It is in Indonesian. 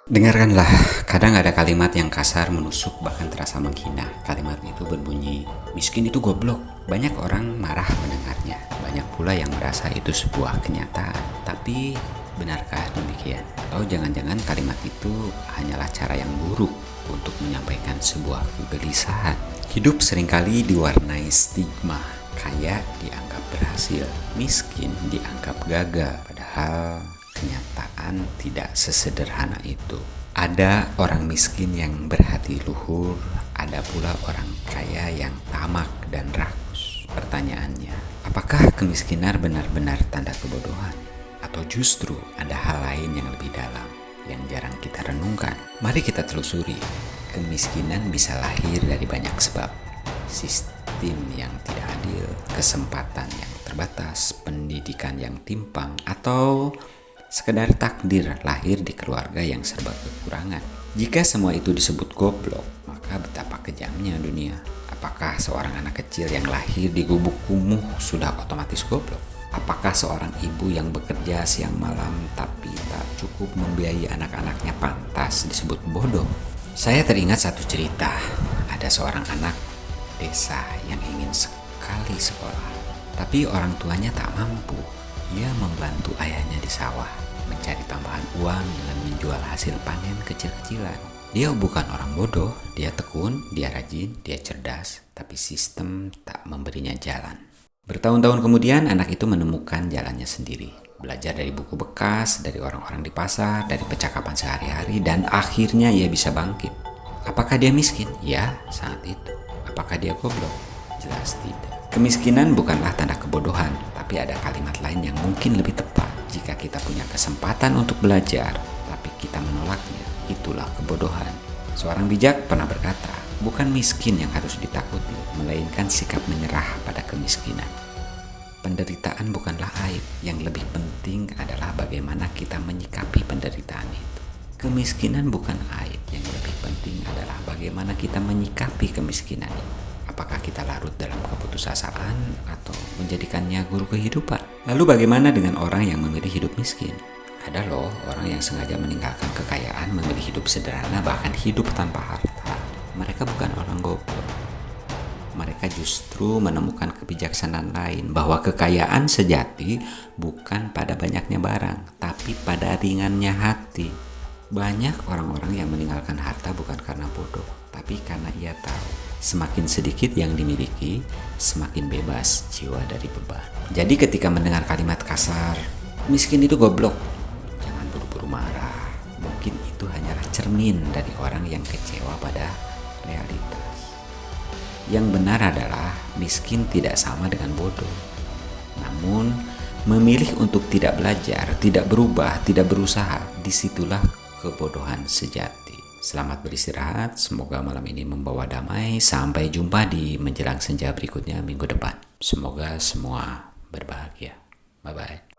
Dengarkanlah, kadang ada kalimat yang kasar, menusuk, bahkan terasa menghina. Kalimat itu berbunyi, miskin itu goblok. Banyak orang marah mendengarnya. Banyak pula yang merasa itu sebuah kenyataan. Tapi, benarkah demikian? Atau jangan-jangan kalimat itu hanyalah cara yang buruk untuk menyampaikan sebuah kegelisahan? Hidup seringkali diwarnai stigma. Kaya dianggap berhasil, miskin dianggap gagal. Padahal kenyataan tidak sesederhana itu. Ada orang miskin yang berhati luhur, ada pula orang kaya yang tamak dan rakus. Pertanyaannya, apakah kemiskinan benar-benar tanda kebodohan? Atau justru ada hal lain yang lebih dalam, yang jarang kita renungkan? Mari kita telusuri. Kemiskinan bisa lahir dari banyak sebab. Sistem yang tidak adil, kesempatan yang terbatas, pendidikan yang timpang, atau sekedar takdir lahir di keluarga yang serba kekurangan. Jika semua itu disebut goblok, maka betapa kejamnya dunia. Apakah seorang anak kecil yang lahir di gubuk kumuh sudah otomatis goblok? Apakah seorang ibu yang bekerja siang malam tapi tak cukup membiayai anak-anaknya pantas disebut bodoh? Saya teringat satu cerita. Ada seorang anak desa yang ingin sekali sekolah, tapi orang tuanya tak mampu. Ia membantu ayahnya di sawah, mencari tambahan uang dengan menjual hasil panen kecil-kecilan. Dia bukan orang bodoh, dia tekun, dia rajin, dia cerdas, tapi sistem tak memberinya jalan. Bertahun-tahun kemudian anak itu menemukan jalannya sendiri. Belajar dari buku bekas, dari orang-orang di pasar, dari percakapan sehari-hari, dan akhirnya ia bisa bangkit. Apakah dia miskin? Ya, saat itu. Apakah dia goblok? Jelas tidak. Kemiskinan bukanlah tanda kebodohan, tapi ada kalimat lain yang mungkin lebih tepat. Jika kita punya kesempatan untuk belajar, tapi kita menolaknya, itulah kebodohan. Seorang bijak pernah berkata, bukan miskin yang harus ditakuti, melainkan sikap menyerah pada kemiskinan. Penderitaan bukanlah aib, yang lebih penting adalah bagaimana kita menyikapi penderitaan itu. Kemiskinan bukan aib, yang lebih penting adalah bagaimana kita menyikapi kemiskinan itu. Apakah kita larut dalam keputusasaan atau menjadikannya guru kehidupan? Lalu bagaimana dengan orang yang memilih hidup miskin? Ada loh orang yang sengaja meninggalkan kekayaan, memilih hidup sederhana, bahkan hidup tanpa harta. Mereka bukan orang goblok. Mereka justru menemukan kebijaksanaan lain, bahwa kekayaan sejati bukan pada banyaknya barang, tapi pada ringannya hati. Banyak orang-orang yang meninggalkan harta bukan karena bodoh, tapi karena ia tahu semakin sedikit yang dimiliki, semakin bebas jiwa dari beban. Jadi ketika mendengar kalimat kasar, miskin itu goblok, jangan buru-buru marah. Mungkin itu hanyalah cermin dari orang yang kecewa pada realitas. Yang benar adalah miskin tidak sama dengan bodoh. Namun, memilih untuk tidak belajar, tidak berubah, tidak berusaha, disitulah kebodohan sejati. Selamat beristirahat, semoga malam ini membawa damai. Sampai jumpa di menjelang senja berikutnya minggu depan. Semoga semua berbahagia. Bye-bye.